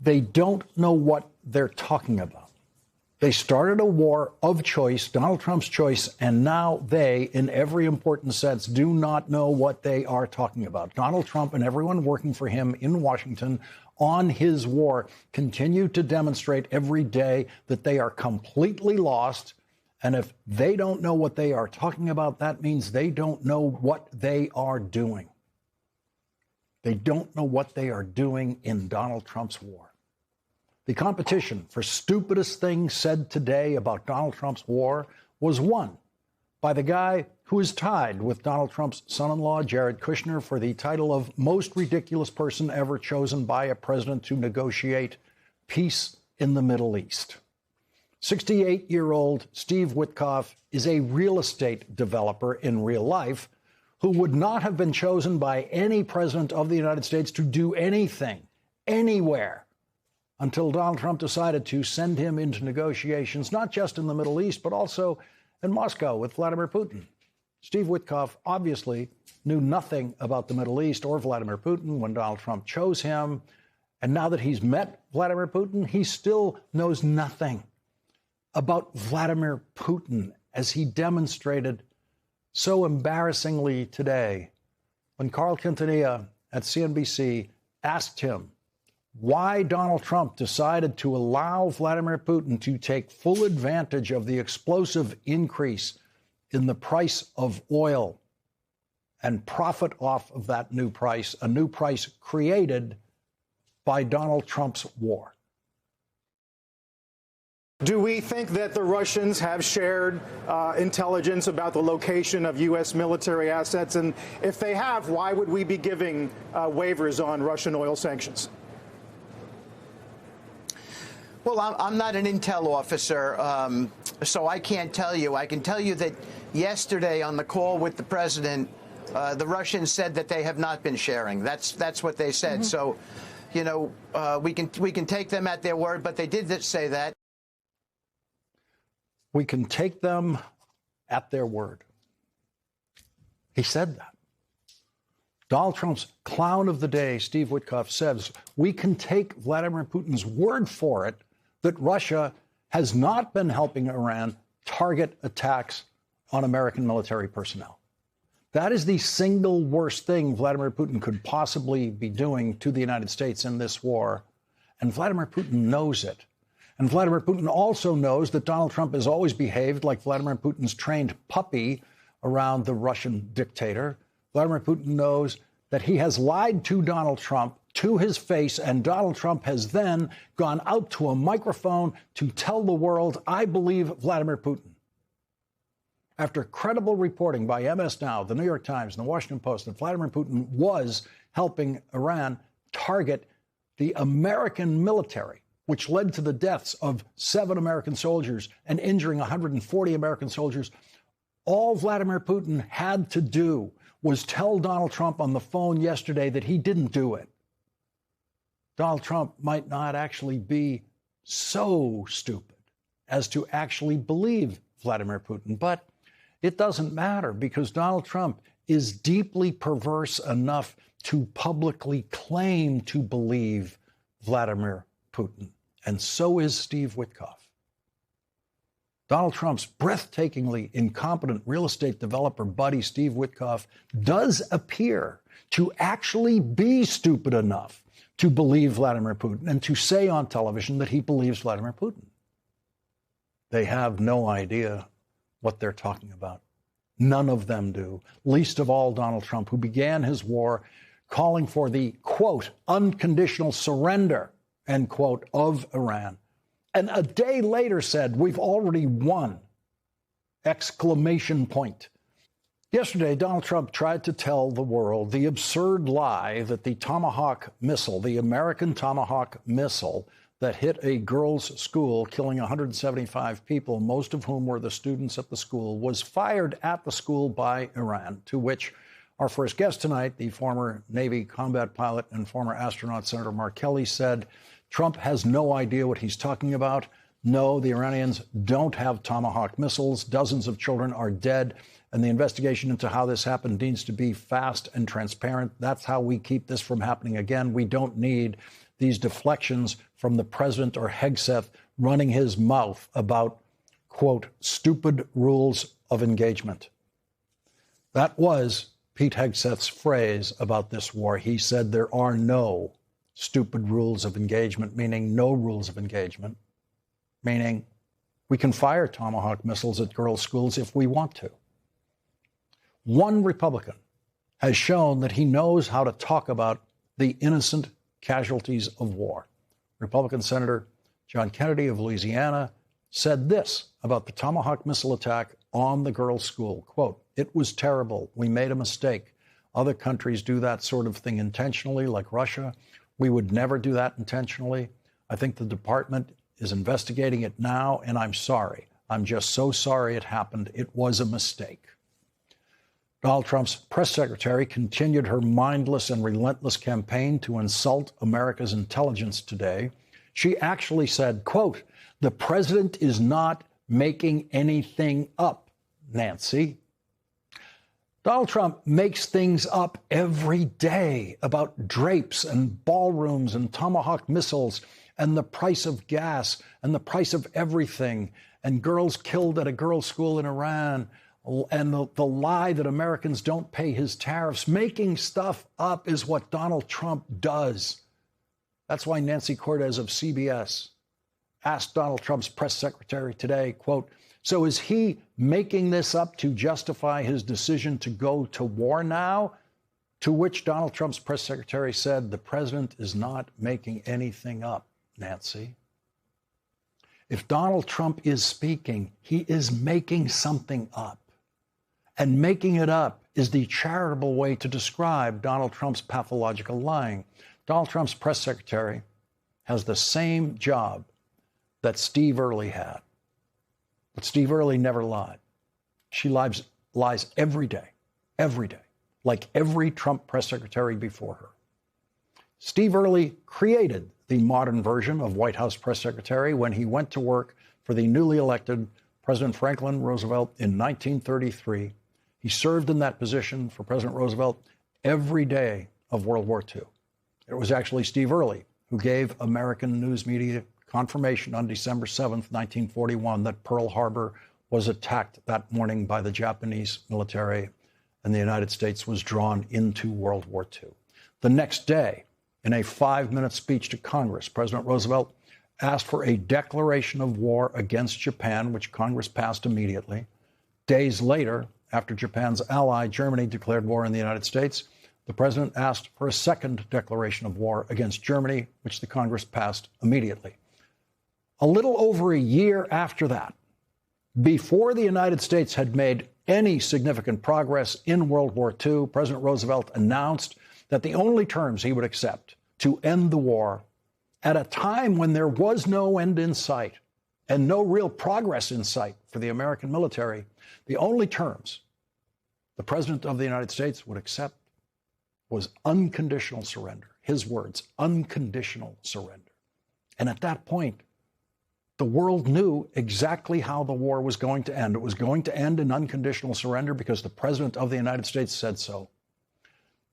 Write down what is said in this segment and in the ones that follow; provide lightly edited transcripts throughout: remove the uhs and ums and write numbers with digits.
They don't know what they're talking about. They started a war of choice, Donald Trump's choice, and now they, in every important sense, do not know what they are talking about. Donald Trump and everyone working for him in Washington on his war continue to demonstrate every day that they are completely lost. And if they don't know what they are talking about, that means they don't know what they are doing. They don't know what they are doing in Donald Trump's war. The competition for stupidest things said today about Donald Trump's war was won by the guy who is tied with Donald Trump's son-in-law, Jared Kushner, for the title of most ridiculous person ever chosen by a president to negotiate peace in the Middle East. 68-year-old Steve Witkoff is a real estate developer in real life who would not have been chosen by any president of the United States to do anything, anywhere, until Donald Trump decided to send him into negotiations, not just in the Middle East, but also in Moscow with Vladimir Putin. Steve Witkoff obviously knew nothing about the Middle East or Vladimir Putin when Donald Trump chose him. And now that he's met Vladimir Putin, he still knows nothing about Vladimir Putin, as he demonstrated so embarrassingly today when Carl Quintanilla at CNBC asked him why Donald Trump decided to allow Vladimir Putin to take full advantage of the explosive increase in the price of oil and profit off of that new price, a new price created by Donald Trump's war. Do we think that the Russians have shared intelligence about the location of U.S. military assets? And if they have, why would we be giving waivers on Russian oil sanctions? Well, I'm not an intel officer, so I can't tell you. I can tell you that yesterday on the call with the president, the Russians said that they have not been sharing. That's what they said. Mm-hmm. So, you know, we can take them at their word, but they did say that. We can take them at their word. He said that. Donald Trump's clown of the day, Steve Witkoff, says we can take Vladimir Putin's word for it that Russia has not been helping Iran target attacks on American military personnel. That is the single worst thing Vladimir Putin could possibly be doing to the United States in this war. And Vladimir Putin knows it. And Vladimir Putin also knows that Donald Trump has always behaved like Vladimir Putin's trained puppy around the Russian dictator. Vladimir Putin knows that he has lied to Donald Trump to his face, and Donald Trump has then gone out to a microphone to tell the world, I believe Vladimir Putin. After credible reporting by MS Now, the New York Times, and the Washington Post that Vladimir Putin was helping Iran target the American military, which led to the deaths of 7 American soldiers and injuring 140 American soldiers, all Vladimir Putin had to do was tell Donald Trump on the phone yesterday that he didn't do it. Donald Trump might not actually be so stupid as to actually believe Vladimir Putin, but it doesn't matter because Donald Trump is deeply perverse enough to publicly claim to believe Vladimir Putin. And so is Steve Witkoff. Donald Trump's breathtakingly incompetent real estate developer buddy, Steve Witkoff, does appear to actually be stupid enough to believe Vladimir Putin and to say on television that he believes Vladimir Putin. They have no idea what they're talking about. None of them do, least of all Donald Trump, who began his war calling for the, quote, unconditional surrender, end quote, of Iran. And a day later said, we've already won, exclamation point. Yesterday, Donald Trump tried to tell the world the absurd lie that the Tomahawk missile, the American Tomahawk missile that hit a girls' school, killing 175 people, most of whom were the students at the school, was fired at the school by Iran, to which our first guest tonight, the former Navy combat pilot and former astronaut Senator Mark Kelly, said Trump has no idea what he's talking about. No, the Iranians don't have Tomahawk missiles. Dozens of children are dead. And the investigation into how this happened needs to be fast and transparent. That's how we keep this from happening again. We don't need these deflections from the president or Hegseth running his mouth about, quote, stupid rules of engagement. That was Pete Hegseth's phrase about this war. He said there are no stupid rules of engagement, meaning no rules of engagement, meaning we can fire Tomahawk missiles at girls' schools if we want to. One Republican has shown that he knows how to talk about the innocent casualties of war. Republican Senator John Kennedy of Louisiana said this about the Tomahawk missile attack on the girls' school, quote, "It was terrible. We made a mistake. Other countries do that sort of thing intentionally, like Russia. We would never do that intentionally. I think the department is investigating it now, and I'm sorry. I'm just so sorry it happened. It was a mistake." Donald Trump's press secretary continued her mindless and relentless campaign to insult America's intelligence today. She actually said, quote, "The president is not making anything up, Nancy." Donald Trump makes things up every day about drapes and ballrooms and Tomahawk missiles and the price of gas and the price of everything and girls killed at a girls' school in Iran and the lie that Americans don't pay his tariffs. Making stuff up is what Donald Trump does. That's why Nancy Cortez of CBS asked Donald Trump's press secretary today, quote, "So is he making this up to justify his decision to go to war now?" To which Donald Trump's press secretary said, "The president is not making anything up, Nancy." If Donald Trump is speaking, he is making something up. And making it up is the charitable way to describe Donald Trump's pathological lying. Donald Trump's press secretary has the same job that Steve Early had. But Steve Early never lied. She lies every day, like every Trump press secretary before her. Steve Early created the modern version of White House press secretary when he went to work for the newly elected President Franklin Roosevelt in 1933. He served in that position for President Roosevelt every day of World War II. It was actually Steve Early who gave American news media confirmation on December 7th, 1941, that Pearl Harbor was attacked that morning by the Japanese military and the United States was drawn into World War II. The next day, in a 5-minute speech to Congress, President Roosevelt asked for a declaration of war against Japan, which Congress passed immediately. Days later, after Japan's ally, Germany, declared war on the United States, the president asked for a second declaration of war against Germany, which the Congress passed immediately. A little over a year after that, before the United States had made any significant progress in World War II, President Roosevelt announced that the only terms he would accept to end the war at a time when there was no end in sight and no real progress in sight for the American military, the only terms the President of the United States would accept was unconditional surrender. His words, unconditional surrender. And at that point, the world knew exactly how the war was going to end. It was going to end in unconditional surrender because the President of the United States said so.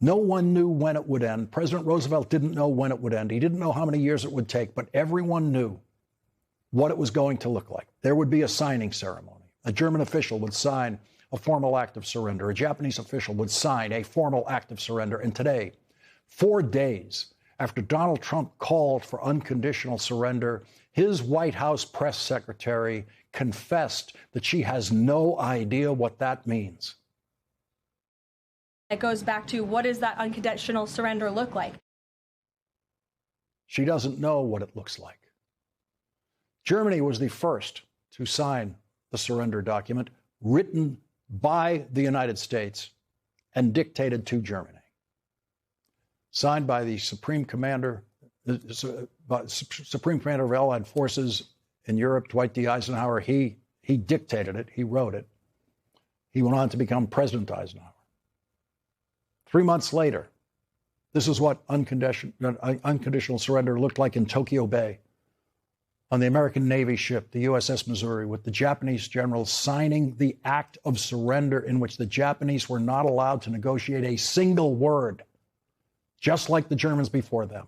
No one knew when it would end. President Roosevelt didn't know when it would end. He didn't know how many years it would take, but everyone knew what it was going to look like. There would be a signing ceremony. A German official would sign a formal act of surrender. A Japanese official would sign a formal act of surrender. And today, 4 days after Donald Trump called for unconditional surrender, his White House press secretary confessed that she has no idea what that means. It goes back to, what does that unconditional surrender look like? She doesn't know what it looks like. Germany was the first to sign the surrender document written by the United States and dictated to Germany. Signed by the Supreme Commander of Allied Forces in Europe, Dwight D. Eisenhower. He dictated it. He wrote it. He went on to become President Eisenhower. 3 months later, this is what unconditional surrender looked like in Tokyo Bay on the American Navy ship, the USS Missouri, with the Japanese generals signing the act of surrender in which the Japanese were not allowed to negotiate a single word, just like the Germans before them.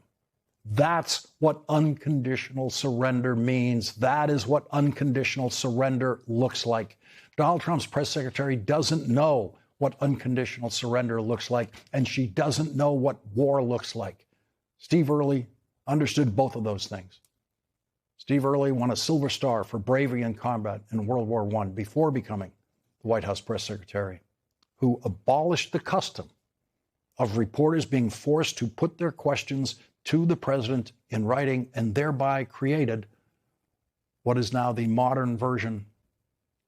That's what unconditional surrender means. That is what unconditional surrender looks like. Donald Trump's press secretary doesn't know what unconditional surrender looks like, and she doesn't know what war looks like. Steve Early understood both of those things. Steve Early won a Silver Star for bravery in combat in World War I before becoming the White House press secretary, who abolished the custom of reporters being forced to put their questions to the president in writing, and thereby created what is now the modern version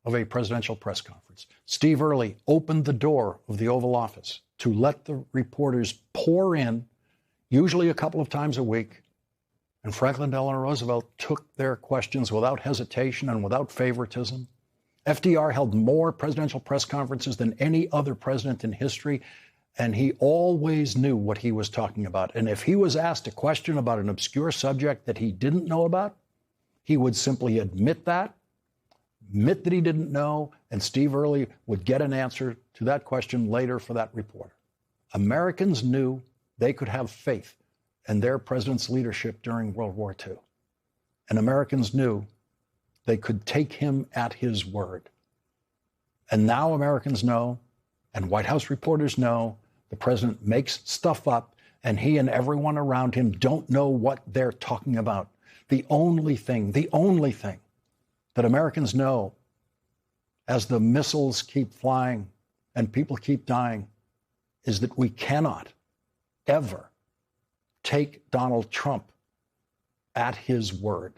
of a presidential press conference. Steve Early opened the door of the Oval Office to let the reporters pour in, usually a couple of times a week, and Franklin Delano Roosevelt took their questions without hesitation and without favoritism. FDR held more presidential press conferences than any other president in history, and he always knew what he was talking about. And if he was asked a question about an obscure subject that he didn't know about, he would simply admit that he didn't know, and Steve Early would get an answer to that question later for that reporter. Americans knew they could have faith in their president's leadership during World War II. And Americans knew they could take him at his word. And now Americans know, and White House reporters know, the president makes stuff up, and he and everyone around him don't know what they're talking about. The only thing that Americans know as the missiles keep flying and people keep dying is that we cannot ever take Donald Trump at his word.